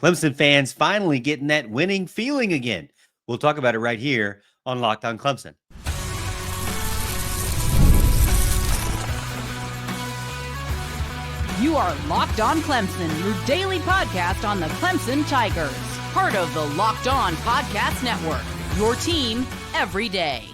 Clemson fans finally getting that winning feeling again. We'll talk about it right here on Locked On Clemson. You are Locked On Clemson, your daily podcast on the Clemson Tigers. Part of the Locked On Podcast Network, your team every day.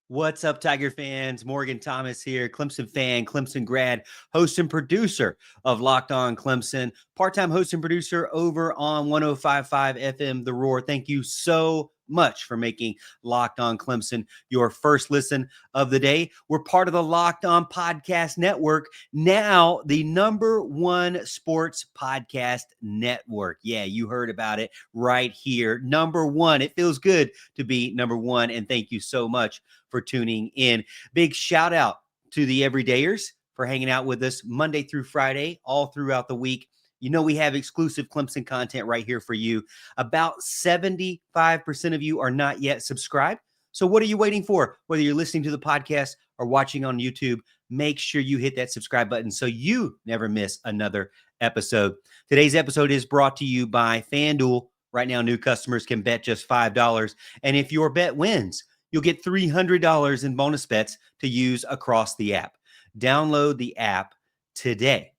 What's up, Tiger fans? Morgan Thomas here, Clemson fan, Clemson grad, host and producer of Locked On Clemson, part-time host and producer over on 105.5 FM The Roar. Thank you so much for making Locked On Clemson your first listen of the day. We're part of the Locked On Podcast Network, now the #1 sports podcast network. Yeah, you heard about it right here. #1. It feels good to be #1, and thank you so much for tuning in. Big shout out to the everydayers for hanging out with us Monday through Friday, all throughout the week. You know, we have exclusive Clemson content right here for you. About 75% of you are not yet subscribed. So what are you waiting for? Whether you're listening to the podcast or watching on YouTube, make sure you hit that subscribe button so you never miss another episode. Today's episode is brought to you by FanDuel. Right now, new customers can bet just $5. And if your bet wins, you'll get $300 in bonus bets to use across the app. Download the app today.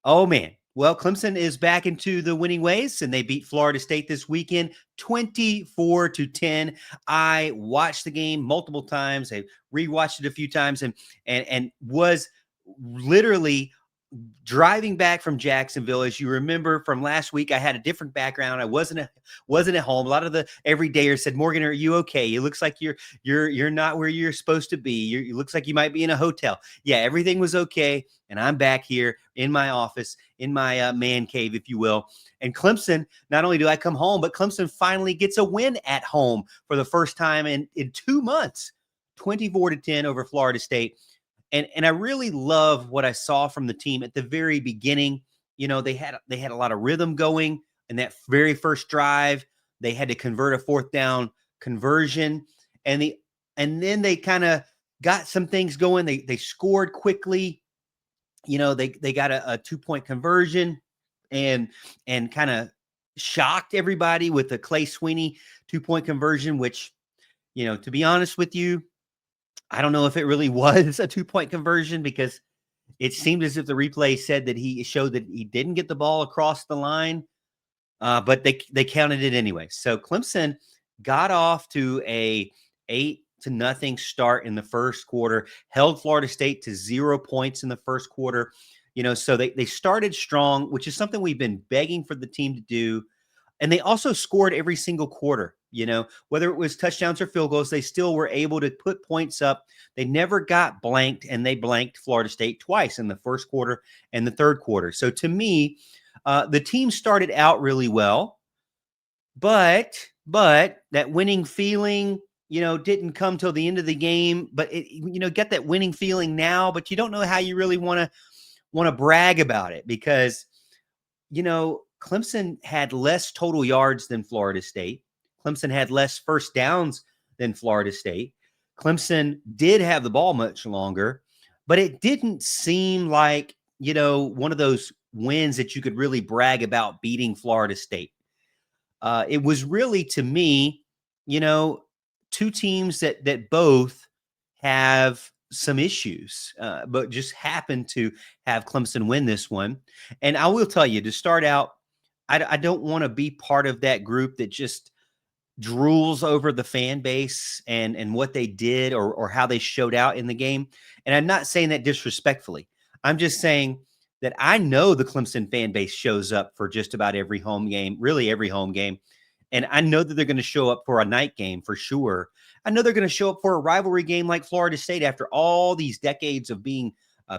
Oh, man. Well, Clemson is back into the winning ways, and they beat Florida State this weekend 24-10. I watched the game multiple times. I rewatched it a few times and was literally driving back from Jacksonville. As you remember from last week, I had a different background. I wasn't at home. A lot of the everydayers said, "Morgan, are you okay? It looks like you're not where you're supposed to be. It looks like you might be in a hotel." Yeah, everything was okay, and I'm back here in my office, in my man cave, if you will. And Clemson, not only do I come home, but Clemson finally gets a win at home for the first time in 2 months, 24-10 over Florida State. And I really love what I saw from the team at the very beginning. You know, they had a lot of rhythm going in that very first drive. They had to convert a fourth down conversion, and then they kind of got some things going. They scored quickly. You know, they got a 2-point conversion and kind of shocked everybody with the Clay Sweeney 2-point conversion, which, you know, to be honest with you, I don't know if it really was a 2-point conversion, because it seemed as if the replay said that he showed that he didn't get the ball across the line, but they counted it anyway. So Clemson got off to a 8-0 start in the first quarter, held Florida State to 0 points in the first quarter. You know, so they started strong, which is something we've been begging for the team to do. And they also scored every single quarter, you know, whether it was touchdowns or field goals, they still were able to put points up. They never got blanked, and they blanked Florida State twice in the first quarter and the third quarter. So to me, the team started out really well, but that winning feeling, you know, didn't come till the end of the game. But get that winning feeling now, but you don't know how you really want to brag about it, because, you know, Clemson had less total yards than Florida State. Clemson had less first downs than Florida State. Clemson did have the ball much longer, but it didn't seem like, you know, one of those wins that you could really brag about beating Florida State. It was really, to me, you know, two teams that both have some issues, but just happened to have Clemson win this one. And I will tell you, to start out, I don't want to be part of that group that just drools over the fan base and what they did or how they showed out in the game. And I'm not saying that disrespectfully. I'm just saying that I know the Clemson fan base shows up for just about every home game, really every home game. And I know that they're going to show up for a night game for sure. I know they're going to show up for a rivalry game like Florida State after all these decades of being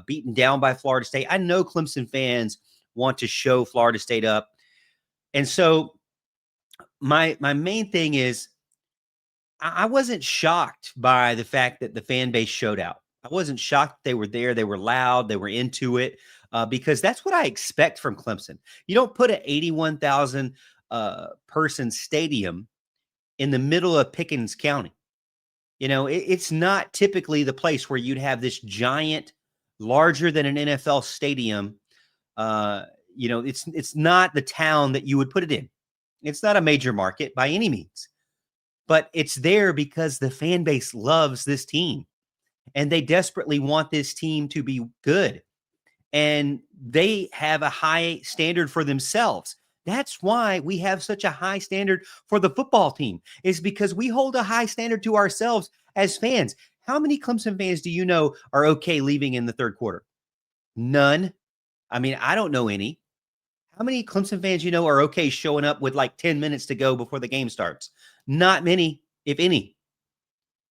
beaten down by Florida State. I know Clemson fans want to show Florida State up. And so my main thing is, I wasn't shocked by the fact that the fan base showed out. I wasn't shocked they were there. They were loud. They were into it, because that's what I expect from Clemson. You don't put an 81,000 person stadium in the middle of Pickens County. You know, it's not typically the place where you'd have this giant, larger than an NFL stadium, it's not the town that you would put it in. It's not a major market by any means, but it's there because the fan base loves this team and they desperately want this team to be good. And they have a high standard for themselves. That's why we have such a high standard for the football team, is because we hold a high standard to ourselves as fans. How many Clemson fans do you know are okay leaving in the third quarter? None. I mean, I don't know any. How many Clemson fans are okay showing up with like 10 minutes to go before the game starts? Not many, if any.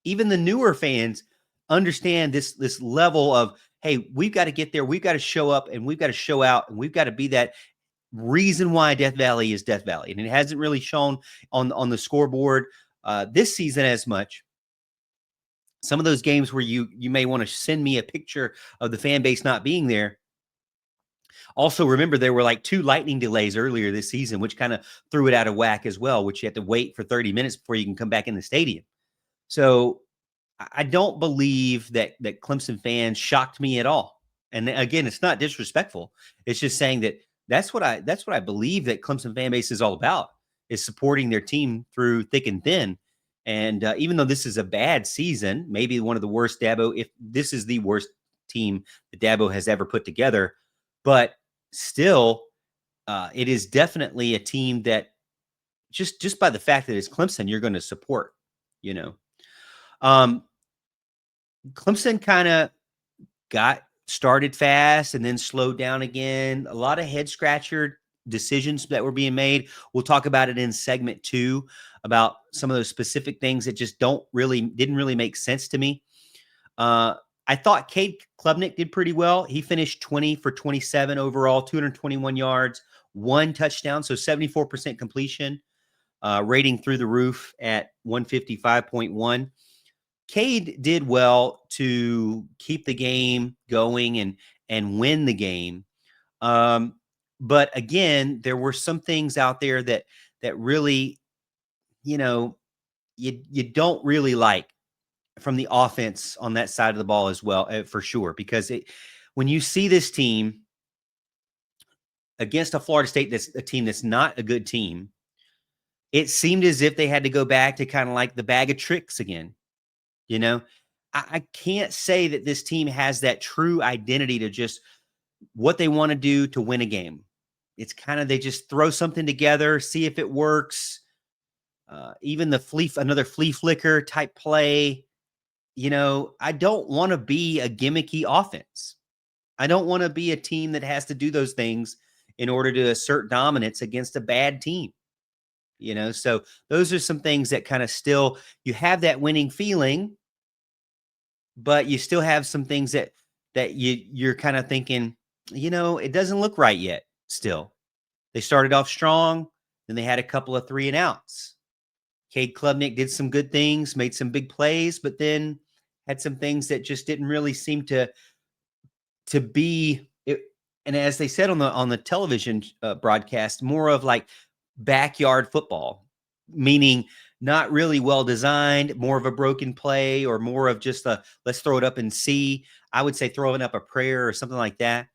Even the newer fans understand this level of, hey, we've got to get there. We've got to show up and we've got to show out and we've got to be that reason why Death Valley is Death Valley. And it hasn't really shown on the scoreboard this season as much. Some of those games where you may want to send me a picture of the fan base not being there. Also, remember, there were like 2 lightning delays earlier this season, which kind of threw it out of whack as well, which you have to wait for 30 minutes before you can come back in the stadium. So I don't believe that Clemson fans shocked me at all. And again, it's not disrespectful. It's just saying that's what I believe that Clemson fan base is all about, is supporting their team through thick and thin. And even though this is a bad season, maybe one of the worst Dabo, if this is the worst team that Dabo has ever put together, but still, it is definitely a team that just by the fact that it's Clemson, you're going to support, Clemson kind of got started fast and then slowed down again. A lot of head scratcher decisions that were being made. We'll talk about it in segment 2 about some of those specific things that just didn't really make sense to me. I thought Cade Klubnik did pretty well. He finished 20 for 27 overall, 221 yards, 1 touchdown, so 74% completion, rating through the roof at 155.1. Cade did well to keep the game going and win the game. But again, there were some things out there that really, you don't really like from the offense on that side of the ball as well, for sure. Because when you see this team against a Florida State that's a team that's not a good team, it seemed as if they had to go back to kind of like the bag of tricks again. I can't say that this team has that true identity to just what they want to do to win a game. It's kind of, they just throw something together, see if it works. Even another flea-flicker type play. I don't want to be a gimmicky offense. I don't want to be a team that has to do those things in order to assert dominance against a bad team. So those are some things that kind of still, you have that winning feeling, but you still have some things that you're kind of thinking, it doesn't look right yet. Still, they started off strong, then they had a couple of 3 and outs. Cade Klubnik did some good things, made some big plays, but then had some things that just didn't really seem to be it. And as they said on the television broadcast, more of like backyard football, meaning not really well designed, more of a broken play, or more of just let's throw it up and see. I would say throwing up a prayer or something like that.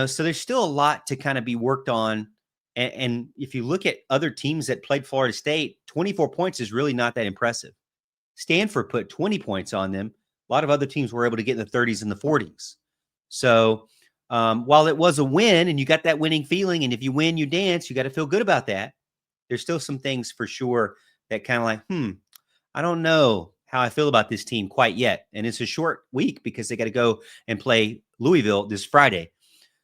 So there's still a lot to kind of be worked on. And if you look at other teams that played Florida State, 24 points is really not that impressive. Stanford put 20 points on them. A lot of other teams were able to get in the 30s and the 40s. So while it was a win and you got that winning feeling, and if you win, you dance, you got to feel good about that. There's still some things for sure that kind of like, I don't know how I feel about this team quite yet. And it's a short week because they got to go and play Louisville this Friday.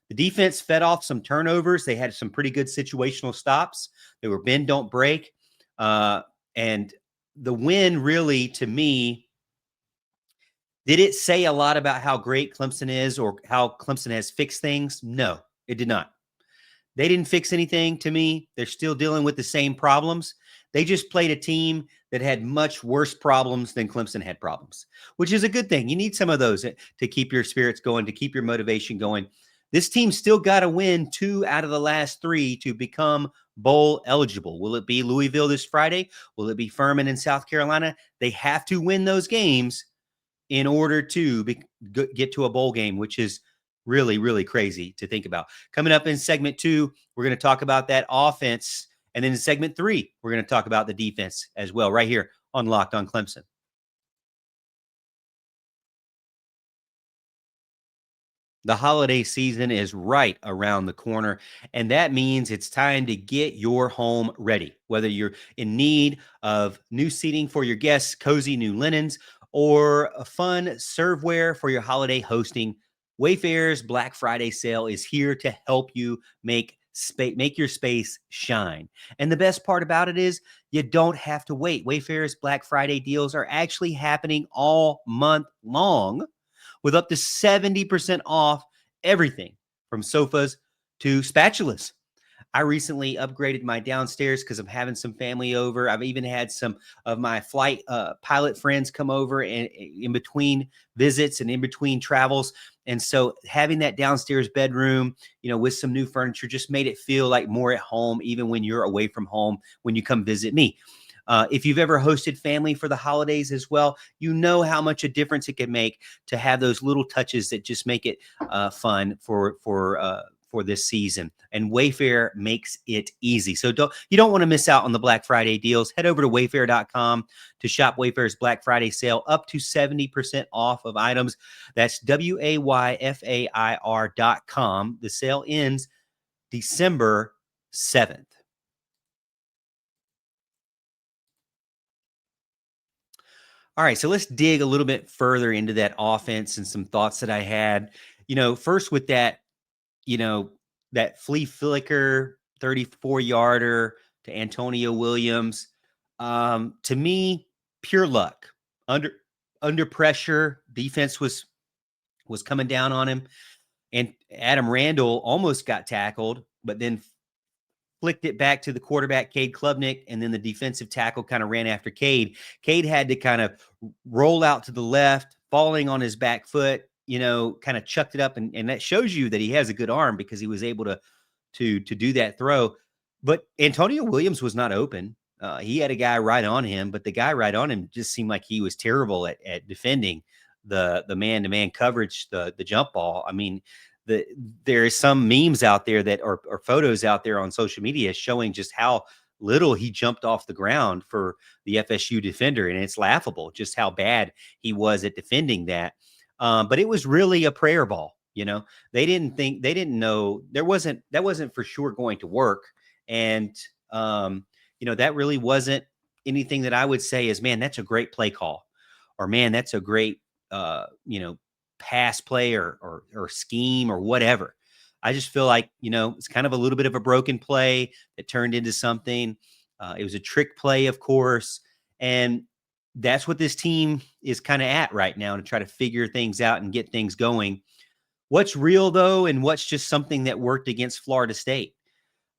The defense fed off some turnovers. They had some pretty good situational stops. They were bend, don't break. And the win really, to me, did it say a lot about how great Clemson is or how Clemson has fixed things? No, it did not. They didn't fix anything to me. They're still dealing with the same problems. They just played a team that had much worse problems than Clemson had problems, which is a good thing. You need some of those to keep your spirits going, to keep your motivation going. This team still got to win 2 out of the last 3 to become bowl eligible. Will it be Louisville this Friday? Will it be Furman in South Carolina? They have to win those games in order to get to a bowl game, which is Really, really crazy to think about. Coming up in segment 2, we're going to talk about that offense. And then in segment 3, we're going to talk about the defense as well, right here on Locked on Clemson. The holiday season is right around the corner, and that means it's time to get your home ready. Whether you're in need of new seating for your guests, cozy new linens, or a fun serveware for your holiday hosting, Wayfair's Black Friday sale is here to help you make your space shine. And the best part about it is you don't have to wait. Wayfair's Black Friday deals are actually happening all month long, with up to 70% off everything from sofas to spatulas. I recently upgraded my downstairs because I'm having some family over. I've even had some of my flight pilot friends come over in between visits and in between travels. And so having that downstairs bedroom, with some new furniture just made it feel like more at home, even when you're away from home, when you come visit me. If you've ever hosted family for the holidays as well, you know how much a difference it can make to have those little touches that just make it fun for this season. And Wayfair makes it easy. So you don't want to miss out on the Black Friday deals. Head over to wayfair.com to shop Wayfair's Black Friday sale, up to 70% off of items. That's WAYFAIR.com. The sale ends December 7th. All right, so let's dig a little bit further into that offense and some thoughts that I had. First with that, that flea-flicker 34-yarder to Antonio Williams. To me, pure luck. Under pressure, defense was coming down on him, and Adam Randall almost got tackled, but then flicked it back to the quarterback, Cade Klubnik, and then the defensive tackle kind of ran after Cade. Cade had to kind of roll out to the left, falling on his back foot, kind of chucked it up, and that shows you that he has a good arm because he was able to do that throw. But Antonio Williams was not open. He had a guy right on him, but the guy right on him just seemed like he was terrible at defending the man-to-man coverage, the jump ball. I mean, there is some memes out there that or photos out there on social media showing just how little he jumped off the ground for the FSU defender. And it's laughable just how bad he was at defending that. But it was really a prayer ball. They didn't know that wasn't for sure going to work. And, that really wasn't anything that I would say is, man, that's a great play call, or man, that's a great, pass play or scheme or whatever. I just feel like, it's kind of a little bit of a broken play that turned into something. It was a trick play, of course. And that's what this team is kind of at right now, to try to figure things out and get things going. What's real, though, and what's just something that worked against Florida State?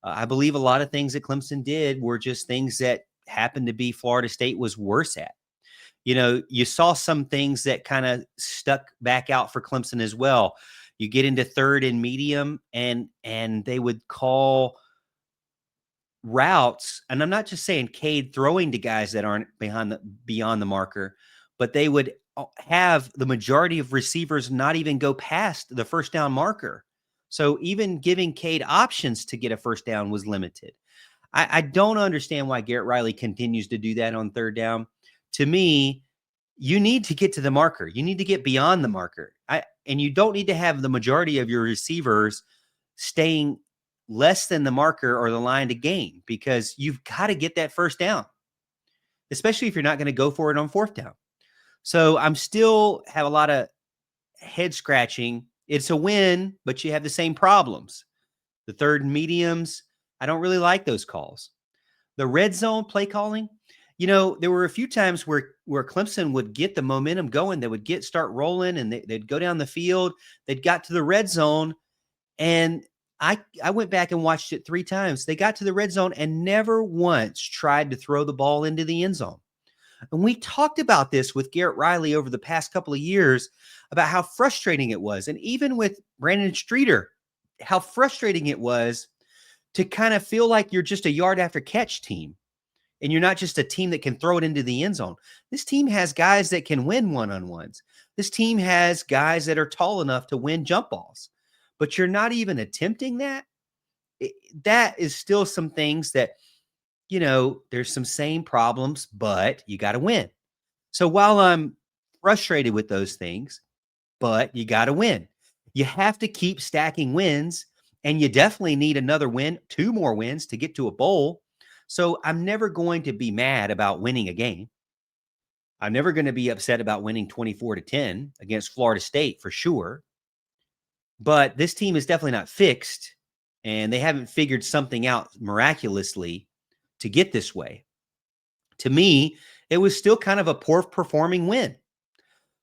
I believe a lot of things that Clemson did were just things that happened to be Florida State was worse at. You saw some things that kind of stuck back out for Clemson as well. You get into third and medium, and they would call routes. And I'm not just saying Cade throwing to guys that aren't beyond the marker, but they would have the majority of receivers not even go past the first down marker. So even giving Cade options to get a first down was limited. I don't understand why Garrett Riley continues to do that on third down. To me, you need to get to the marker. You need to get beyond the marker. And you don't need to have the majority of your receivers staying less than the marker or the line to gain, because you've got to get that first down, especially if you're not going to go for it on fourth down. So I'm still have a lot of head scratching. It's a win, but you have the same problems. The third and mediums, I don't really like those calls. The red zone play calling, there were a few times where Clemson would get the momentum going. They would start rolling, and they'd go down the field. They'd got to the red zone, and I went back and watched it 3 times. They got to the red zone and never once tried to throw the ball into the end zone. And we talked about this with Garrett Riley over the past couple of years about how frustrating it was. And even with Brandon Streeter, how frustrating it was to kind of feel like you're just a yard after catch team. And you're not just a team that can throw it into the end zone. This team has guys that can win one-on-ones. This team has guys that are tall enough to win jump balls. but you're not even attempting that. That is still some things that, there's some same problems, but you got to win. So while I'm frustrated with those things, but you got to win. You have to keep stacking wins, and you definitely need another win, 2 more wins to get to a bowl. So I'm never going to be mad about winning a game. I'm never going to be upset about winning 24-10 against Florida State for sure. But this team is definitely not fixed, and they haven't figured something out miraculously to get this way. To me, it was still kind of a poor performing win.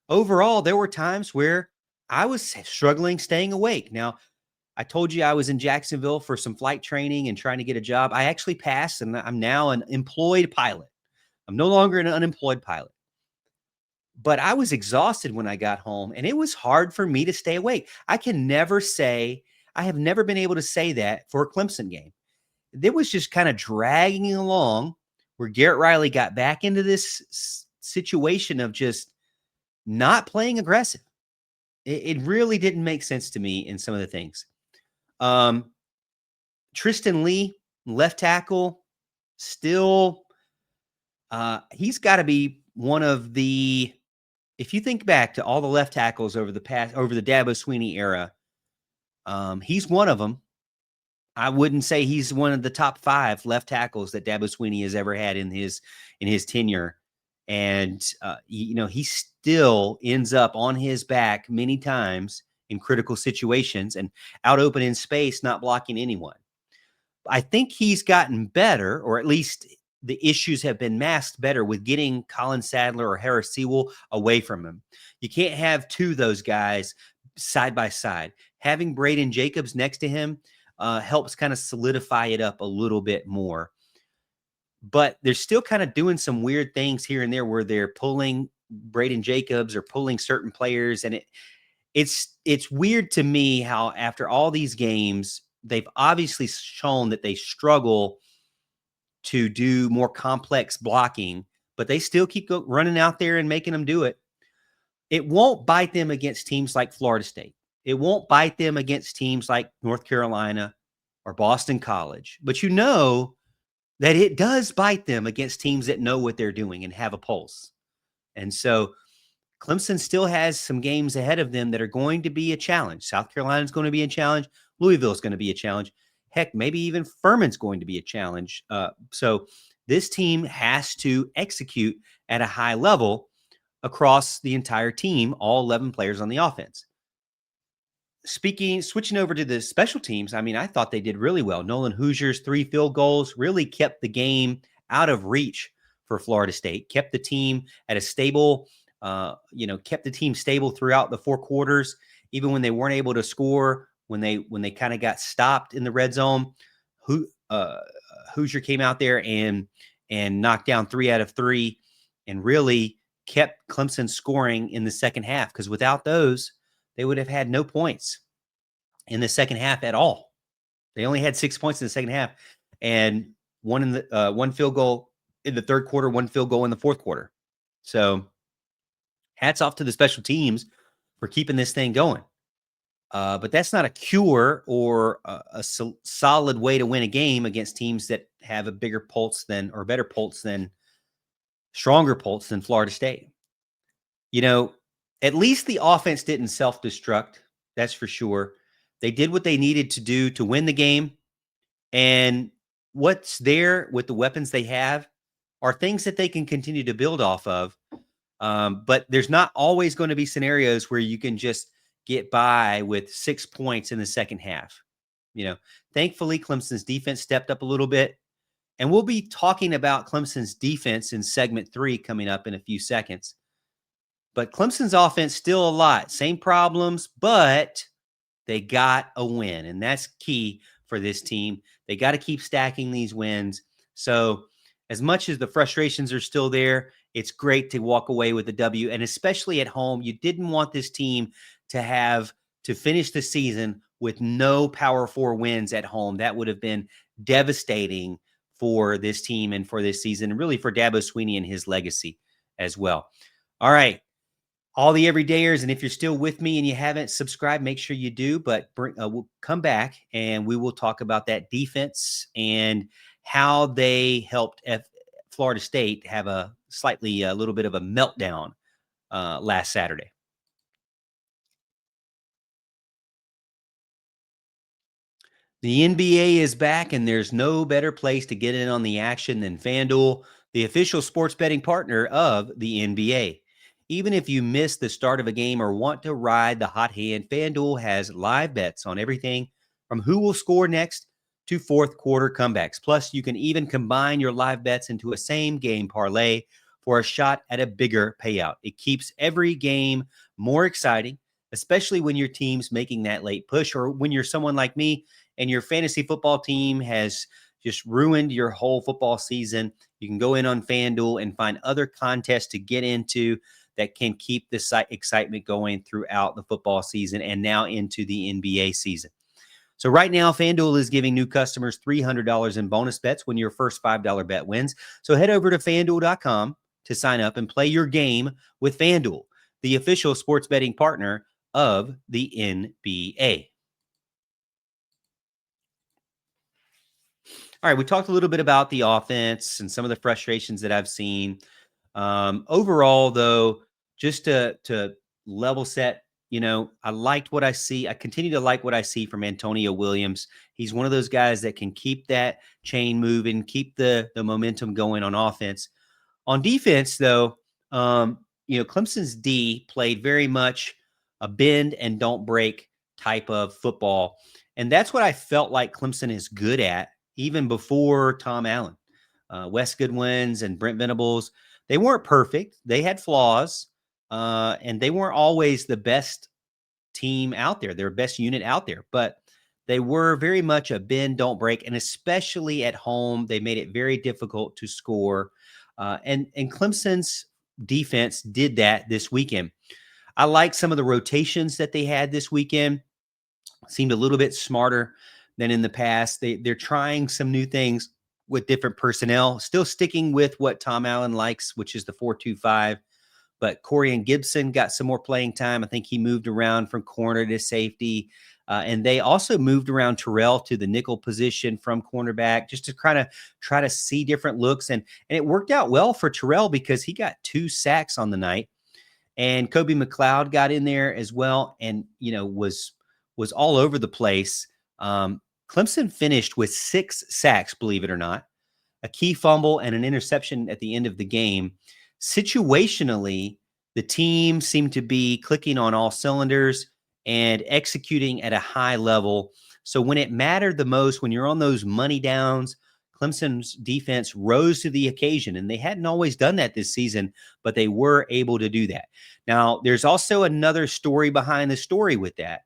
Overall, there were times where I was struggling staying awake. Now, I told you I was in Jacksonville for some flight training and trying to get a job. I actually passed, and I'm now an employed pilot. I'm no longer an unemployed pilot. But I was exhausted when I got home, and it was hard for me to stay awake. I have never been able to say that for a Clemson game. It was just kind of dragging along where Garrett Riley got back into this situation of just not playing aggressive. It really didn't make sense to me in some of the things. Tristan Lee, left tackle, still, he's got to be one of the, if you think back to all the left tackles over the Dabo Swinney era, he's one of them. I wouldn't say he's one of the top 5 left tackles that Dabo Swinney has ever had in his tenure. And, he still ends up on his back many times in critical situations and out open in space, not blocking anyone. I think he's gotten better, or at least the issues have been masked better with getting Colin Sadler or Harris Sewell away from him. You can't have 2 of those guys side by side. Having Braden Jacobs next to him helps kind of solidify it up a little bit more. But they're still kind of doing some weird things here and there where they're pulling Braden Jacobs or pulling certain players. And it's weird to me how after all these games, they've obviously shown that they struggle to do more complex blocking, but they still keep running out there and making them do it. It won't bite them against teams like Florida State. It won't bite them against teams like North Carolina or Boston College. But that it does bite them against teams that know what they're doing and have a pulse. And so Clemson still has some games ahead of them that are going to be a challenge. South Carolina is going to be a challenge. Louisville is going to be a challenge. Heck, maybe even Furman's going to be a challenge. So this team has to execute at a high level across the entire team, all 11 players on the offense. Switching over to the special teams, I thought they did really well. Nolan Hoosier's 3 field goals really kept the game out of reach for Florida State, kept the team at a stable, kept the team stable throughout the 4 quarters, even when they weren't able to score, when they kind of got stopped in the red zone. Hoosier came out there and knocked down 3 out of 3 and really kept Clemson scoring in the second half, because without those, they would have had no points in the second half at all. They only had 6 points in the second half, and one field goal in the third quarter, 1 field goal in the fourth quarter. So hats off to the special teams for keeping this thing going. But that's not a cure or a solid way to win a game against teams that have a bigger pulse stronger pulse than Florida State. At least the offense didn't self-destruct. That's for sure. They did what they needed to do to win the game. And what's there with the weapons they have are things that they can continue to build off of. But there's not always going to be scenarios where you can just get by with 6 points in the second half. Thankfully, Clemson's defense stepped up a little bit. And we'll be talking about Clemson's defense in segment 3 coming up in a few seconds. But Clemson's offense still a lot. Same problems, but they got a win. And that's key for this team. They got to keep stacking these wins. So as much as the frustrations are still there, it's great to walk away with a W. And especially at home, you didn't want this team to finish the season with no Power 4 wins at home. That would have been devastating for this team and for this season, and really for Dabo Swinney and his legacy as well. All right. all the everydayers. And if you're still with me and you haven't subscribed, make sure you do. But we'll come back and we will talk about that defense and how they helped Florida State have a little bit of a meltdown last Saturday. The NBA is back, and there's no better place to get in on the action than FanDuel, the official sports betting partner of the NBA. Even if you miss the start of a game or want to ride the hot hand, FanDuel has live bets on everything from who will score next to fourth quarter comebacks. Plus, you can even combine your live bets into a same game parlay for a shot at a bigger payout. It keeps every game more exciting, especially when your team's making that late push or when you're someone like me and your fantasy football team has just ruined your whole football season. You can go in on FanDuel and find other contests to get into that can keep the excitement going throughout the football season and now into the NBA season. So right now, FanDuel is giving new customers $300 in bonus bets when your first $5 bet wins. So head over to FanDuel.com to sign up and play your game with FanDuel, the official sports betting partner of the NBA. All right, we talked a little bit about the offense and some of the frustrations that I've seen. Overall, though, just to level set, I liked what I see. I continue to like what I see from Antonio Williams. He's one of those guys that can keep that chain moving, keep the momentum going on offense. On defense, though, Clemson's D played very much a bend and don't break type of football. And that's what I felt like Clemson is good at, even before Tom Allen. Wes Goodwins and Brent Venables, they weren't perfect. They had flaws, and they weren't always the best team out there, their best unit out there. But they were very much a bend, don't break. And especially at home, they made it very difficult to score. And Clemson's defense did that this weekend. I like some of the rotations that they had this weekend. Seemed a little bit smarter than in the past. They're trying some new things with different personnel, still sticking with what Tom Allen likes, which is the 4-2-5. But Corian Gibson got some more playing time. I think he moved around from corner to safety. And they also moved around Terrell to the nickel position from cornerback just to kind of try to see different looks. And it worked out well for Terrell because he got 2 sacks on the night. And Kobe McLeod got in there as well and, was all over the place. Clemson finished with 6 sacks, believe it or not, a key fumble and an interception at the end of the game. Situationally, the team seemed to be clicking on all cylinders and executing at a high level. So when it mattered the most, when you're on those money downs, Clemson's defense rose to the occasion, and they hadn't always done that this season, but they were able to do that. Now, there's also another story behind the story with that,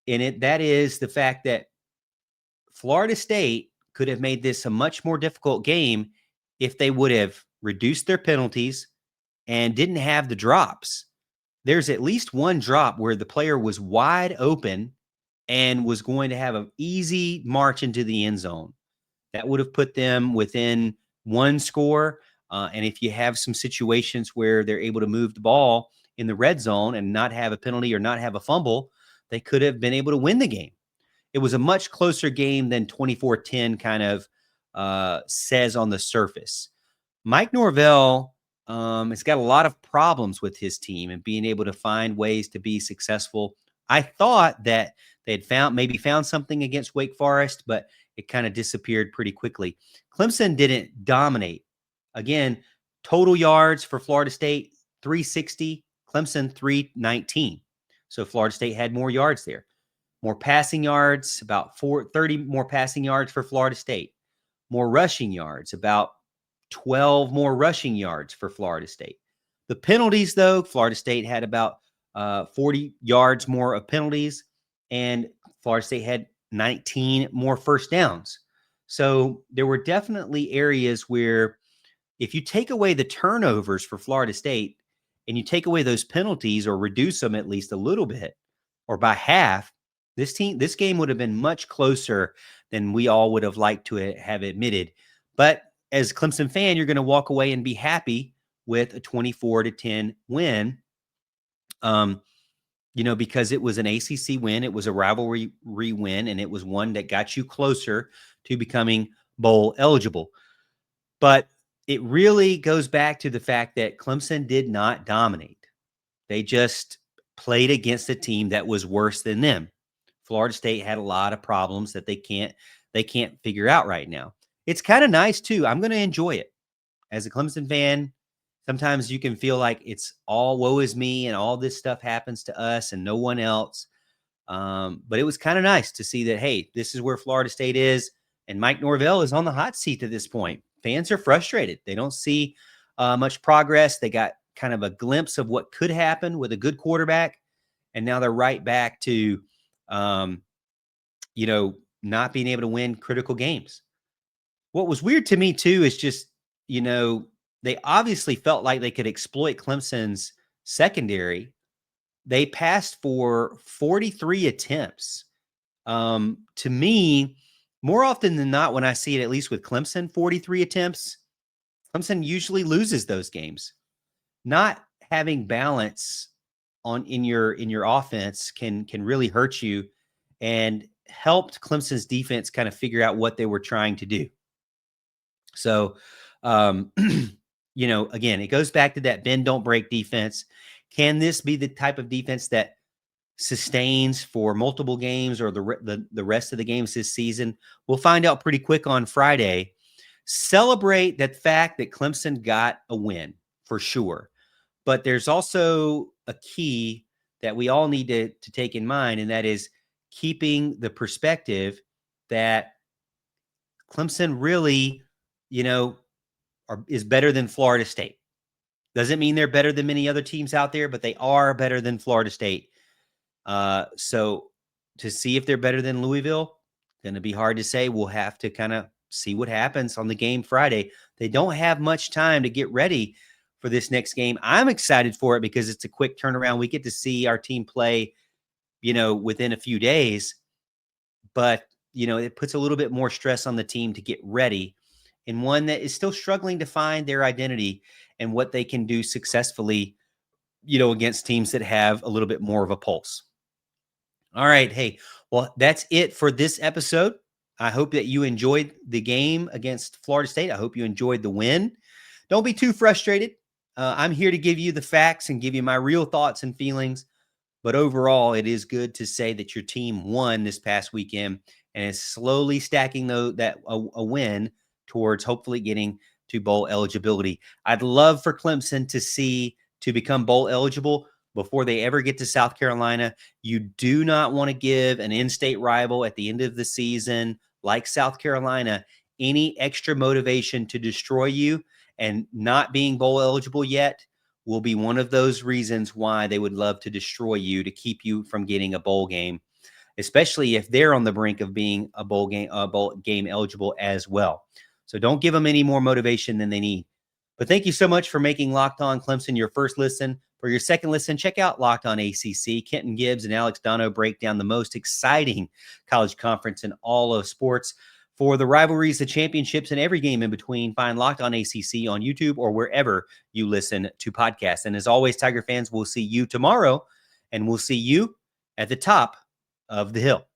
and that is the fact that Florida State could have made this a much more difficult game if they would have reduced their penalties and didn't have the drops. There's at least one drop where the player was wide open and was going to have an easy march into the end zone. That would have put them within 1 score. And if you have some situations where they're able to move the ball in the red zone and not have a penalty or not have a fumble, they could have been able to win the game. It was a much closer game than 24-10 kind of says on the surface. Mike Norvell has got a lot of problems with his team and being able to find ways to be successful. I thought that they had found something against Wake Forest, but it kind of disappeared pretty quickly. Clemson didn't dominate. Again, total yards for Florida State, 360, Clemson 319. So Florida State had more yards there. More passing yards, about 30 more passing yards for Florida State. More rushing yards, about 12 more rushing yards for Florida State. The penalties, though, Florida State had about 40 yards more of penalties, and Florida State had 19 more first downs. So there were definitely areas where if you take away the turnovers for Florida State and you take away those penalties or reduce them at least a little bit or by half, this game would have been much closer than we all would have liked to have admitted. But as a Clemson fan, you're going to walk away and be happy with a 24-10 win. Because it was an ACC win, it was a rivalry win, and it was one that got you closer to becoming bowl eligible. But it really goes back to the fact that Clemson did not dominate. They just played against a team that was worse than them. Florida State had a lot of problems that they can't figure out right now. It's kind of nice too. I'm going to enjoy it. As a Clemson fan, sometimes you can feel like it's all woe is me and all this stuff happens to us and no one else. But it was kind of nice to see that, hey, this is where Florida State is. And Mike Norvell is on the hot seat at this point. Fans are frustrated. They don't see much progress. They got kind of a glimpse of what could happen with a good quarterback. And now they're right back to, not being able to win critical games. What was weird to me too is just, they obviously felt like they could exploit Clemson's secondary. They passed for 43 attempts. To me, more often than not, when I see it, at least with Clemson, 43 attempts, Clemson usually loses those games. Not having balance in your offense can really hurt you, and helped Clemson's defense kind of figure out what they were trying to do. So, again, it goes back to that bend, don't break defense. Can this be the type of defense that sustains for multiple games or the rest of the games this season? We'll find out pretty quick on Friday. Celebrate that fact that Clemson got a win for sure. But there's also a key that we all need to take in mind, and that is keeping the perspective that Clemson really, is better than Florida State. Doesn't mean they're better than many other teams out there, but they are better than Florida State. So to see if they're better than Louisville, going to be hard to say. We'll have to kind of see what happens on the game Friday. They don't have much time to get ready for this next game. I'm excited for it because it's a quick turnaround. We get to see our team play, within a few days, but, it puts a little bit more stress on the team to get ready, and one that is still struggling to find their identity and what they can do successfully, against teams that have a little bit more of a pulse. All right. Hey, well, that's it for this episode. I hope that you enjoyed the game against Florida State. I hope you enjoyed the win. Don't be too frustrated. I'm here to give you the facts and give you my real thoughts and feelings. But overall, it is good to say that your team won this past weekend and is slowly stacking a win towards hopefully getting to bowl eligibility. I'd love for Clemson to become bowl eligible before they ever get to South Carolina. You do not want to give an in-state rival at the end of the season, like South Carolina, any extra motivation to destroy you, and not being bowl eligible yet will be one of those reasons why they would love to destroy you to keep you from getting a bowl game, especially if they're on the brink of being a bowl game eligible as well. So don't give them any more motivation than they need. But thank you so much for making Locked On Clemson your first listen. For your second listen, check out Locked On ACC. Kenton Gibbs and Alex Dono break down the most exciting college conference in all of sports. For the rivalries, the championships, and every game in between, find Locked On ACC on YouTube or wherever you listen to podcasts. And as always, Tiger fans, we'll see you tomorrow, and we'll see you at the top of the hill.